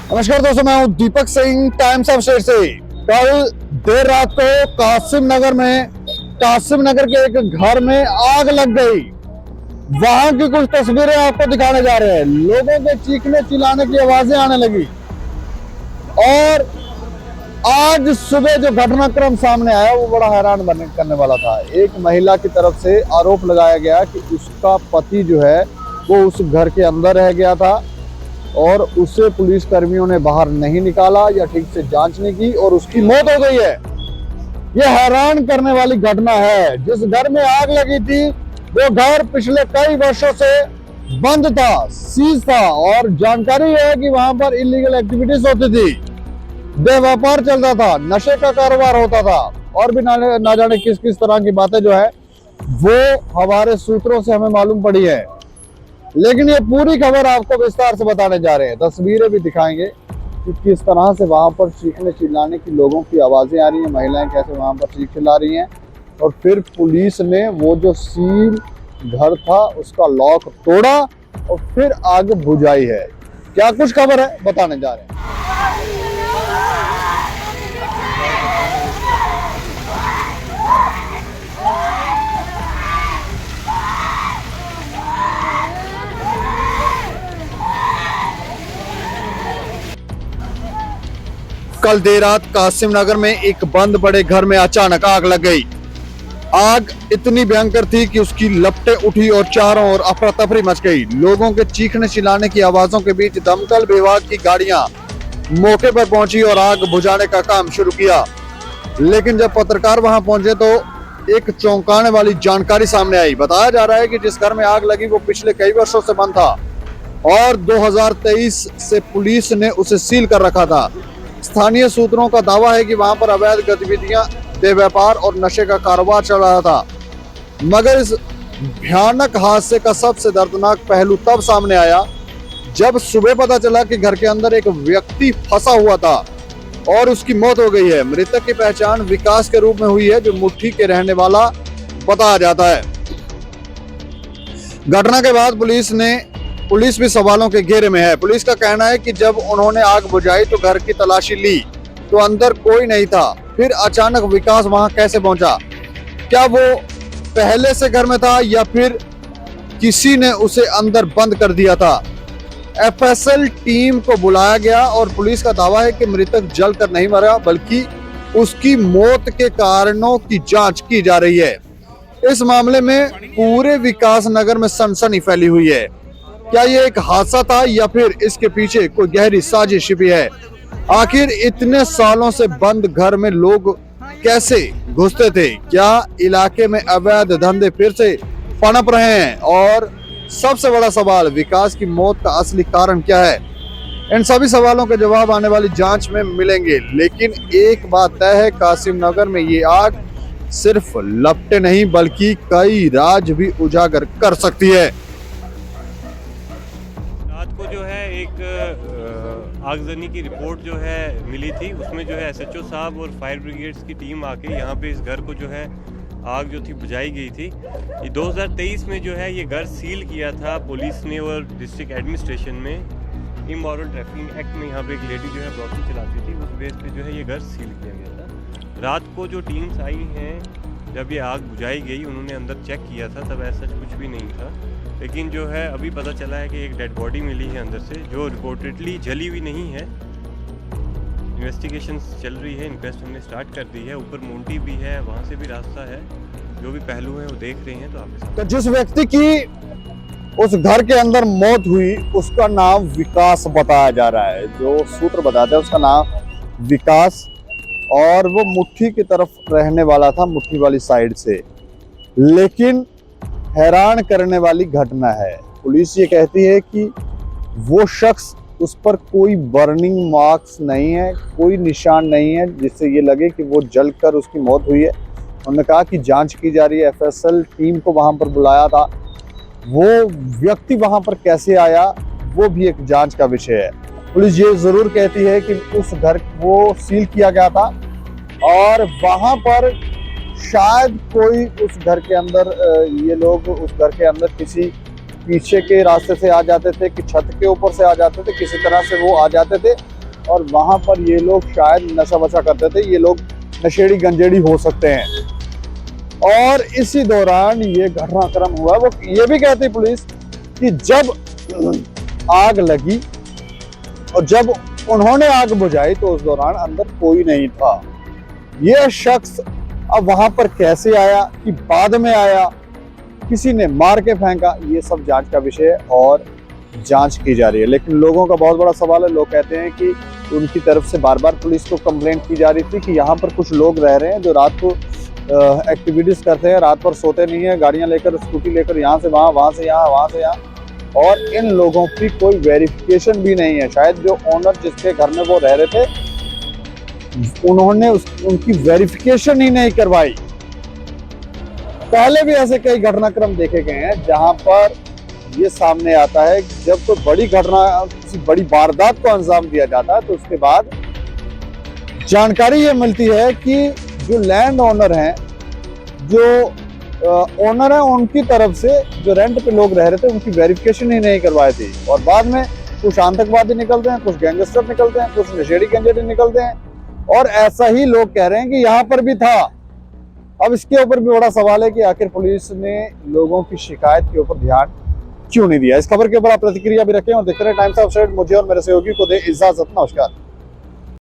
नमस्कार दोस्तों, मैं हूं Deepak Singh, times of state से। कल देर रात को कासिम नगर के एक घर में आग लग गई। वहां की कुछ तस्वीरें आपको दिखाने जा रहे हैं। लोगों के चीखने चिल्लाने की आवाजें आने लगी और आज सुबह जो घटनाक्रम सामने आया वो बड़ा हैरान करने वाला था। एक महिला की तरफ से आरोप लगाया गया कि उसका पति जो है वो उस घर के अंदर रह गया था और उसे पुलिस कर्मियों ने बाहर नहीं निकाला या ठीक से जांच नहीं की और उसकी मौत हो गई है। यह हैरान करने वाली घटना है। जिस घर में आग लगी थी वो घर पिछले कई वर्षों से बंद था, सीज था और जानकारी है कि वहां पर इलीगल एक्टिविटीज होती थी, व्यापार चलता था, नशे का कारोबार होता था और भी ना जाने किस किस तरह की बातें जो है वो हमारे सूत्रों से हमें मालूम पड़ी है। लेकिन ये पूरी खबर आपको विस्तार से बताने जा रहे हैं। तस्वीरें भी दिखाएंगे कि किस तरह से वहां पर चीखने चिल्लाने की लोगों की आवाजें आ रही हैं, महिलाएं कैसे वहां पर चीख चिल्ला रही हैं और फिर पुलिस ने वो जो सील घर था उसका लॉक तोड़ा और फिर आग बुझाई है। क्या कुछ खबर है बताने जा रहे हैं। कल देर रात कासिम नगर में एक बंद पड़े घर में अचानक आग लग गई। आग इतनी भयंकर थी कि उसकी लपटें उठी और चारों ओर अफरा तफरी मच गई। लोगों के चीखने चिल्लाने की आवाजों के बीच दमकल विभाग की गाड़ियां मौके पर पहुंची और आग बुझाने का काम शुरू किया। लेकिन जब पत्रकार वहां पहुंचे तो एक चौंकाने वाली जानकारी सामने आई। बताया जा रहा है कि जिस घर में आग लगी वो पिछले कई वर्षों से बंद था और 2023 से पुलिस ने उसे सील कर रखा था। स्थानीय सूत्रों का दावा है कि वहां पर अवैध गतिविधियां, देह व्यापार और नशे का कारोबार चल रहा था। मगर इस भयानक हादसे का सबसे दर्दनाक पहलू तब सामने आया जब सुबह पता चला कि घर के अंदर एक व्यक्ति फंसा हुआ था और उसकी मौत हो गई है। मृतक की पहचान विकास के रूप में हुई है, जो मुट्ठी के रहने वाला बताया जाता है। घटना के बाद पुलिस भी सवालों के घेरे में है। पुलिस का कहना है कि जब उन्होंने आग बुझाई तो घर की तलाशी ली तो अंदर कोई नहीं था। फिर अचानक विकास वहां कैसे पहुंचा? क्या वो पहले से घर में था या फिर किसी ने उसे अंदर बंद कर दिया था? एफएसएल टीम को बुलाया गया और पुलिस का दावा है कि मृतक जलकर नहीं मरा बल्कि उसकी मौत के कारणों की जांच की जा रही है। इस मामले में पूरे विकास नगर में सनसनी फैली हुई है। क्या ये एक हादसा था या फिर इसके पीछे कोई गहरी साजिश छिपी है? आखिर इतने सालों से बंद घर में लोग कैसे घुसते थे? क्या इलाके में अवैध धंधे फिर से पनप रहे हैं? और सबसे बड़ा सवाल, विकास की मौत का असली कारण क्या है? इन सभी सवालों के जवाब आने वाली जांच में मिलेंगे। लेकिन एक बात तय है, कासिम नगर में ये आग सिर्फ लपटे नहीं बल्कि कई राज भी उजागर कर सकती है। रात को जो है एक आगजनी की रिपोर्ट जो है मिली थी, उसमें जो है एसएचओ साहब और फायर ब्रिगेड्स की टीम आके यहाँ पे इस घर को जो है आग जो थी बुझाई गई थी। ये 2023 में जो है ये घर सील किया था पुलिस ने और डिस्ट्रिक्ट एडमिनिस्ट्रेशन में। इमोरल ट्रैफिकिंग एक्ट में यहाँ पे एक लेडी जो है ब्रॉकिंग चलाती थी, उस बेस पे जो है ये घर सील किया गया था। रात को जो टीम्स आई हैं, जब ये आग बुझाई गई उन्होंने अंदर चेक किया था, तब ऐसा कुछ भी नहीं था। लेकिन जो है अभी पता चला है कि एक डेड बॉडी मिली है अंदर से, जो रिपोर्टेडली जली हुई नहीं है। इन्वेस्टिगेशन चल रही है, इंक्वेस्ट हमने स्टार्ट कर दी है। ऊपर मोंटी भी है, वहाँ से भी रास्ता है, जो भी पहलू हैं वो देख रहे हैं। तो आपके तो जिस व्यक्ति की उस घर के अंदर मौत हुई उसका नाम विकास बताया जा रहा है। जो सूत्र बताते हैं उसका नाम विकास और वो मुट्ठी की तरफ रहने वाला था, मुट्ठी वाली साइड से। लेकिन हैरान करने वाली घटना है, पुलिस ये कहती है कि वो शख्स, उस पर कोई बर्निंग मार्क्स नहीं है, कोई निशान नहीं है जिससे ये लगे कि वो जलकर उसकी मौत हुई है। उन्होंने कहा कि जांच की जा रही है। एफएसएल टीम को वहां पर बुलाया था, वो व्यक्ति वहां पर कैसे आया वो भी एक जांच का विषय है। पुलिस ये जरूर कहती है कि उस घर वो सील किया गया था और वहां पर शायद कोई उस घर के अंदर, ये लोग उस घर के अंदर किसी पीछे के रास्ते से आ जाते थे कि छत के ऊपर से आ जाते थे, किसी तरह से वो आ जाते थे और वहां पर ये लोग शायद नशा वशा करते थे, ये लोग नशेड़ी गंजेड़ी हो सकते हैं। और इसी दौरान ये घटनाक्रम हुआ। वो ये भी कहती पुलिस कि जब आग लगी और जब उन्होंने आग बुझाई तो उस दौरान अंदर कोई नहीं था। ये शख्स अब वहां पर कैसे आया, कि बाद में आया, किसी ने मार के फेंका, ये सब जांच का विषय है और जांच की जा रही है। लेकिन लोगों का बहुत बड़ा सवाल है, लोग कहते हैं कि उनकी तरफ से बार बार पुलिस को कंप्लेंट की जा रही थी कि यहाँ पर कुछ लोग रह रहे हैं जो रात को एक्टिविटीज करते हैं, रात भर सोते नहीं है, गाड़ियां लेकर स्कूटी लेकर यहाँ से वहाँ, वहाँ से यहाँ, वहाँ से यहाँ, और इन लोगों की कोई वेरिफिकेशन भी नहीं है। शायद जो ओनर जिसके घर में वो रह रहे थे उन्होंने उनकी वेरिफिकेशन ही नहीं करवाई। पहले भी ऐसे कई घटनाक्रम देखे गए हैं जहां पर ये सामने आता है कि जब कोई बड़ी घटना, किसी बड़ी वारदात को अंजाम दिया जाता है तो उसके बाद जानकारी ये मिलती है कि जो लैंड ओनर हैं, जो ओनर है, उनकी तरफ से जो रेंट पे लोग रह रहे थे उनकी वेरिफिकेशन ही नहीं करवाई थी। और बाद में कुछ आतंकवादी निकलते हैं, कुछ गैंगस्टर निकलते हैं, कुछ नशेड़ी गंजेड़ी निकलते हैं, और ऐसा ही लोग कह रहे हैं कि यहाँ पर भी था। अब इसके ऊपर भी बड़ा सवाल है कि आखिर पुलिस ने लोगों की शिकायत के ऊपर ध्यान क्यों नहीं दिया। इस खबर के ऊपर आप प्रतिक्रिया भी रखें और देखते रहे टाइम्स ऑफ अपडेट। मुझे और मेरे सहयोगी को दे इजाजत। नमस्कार।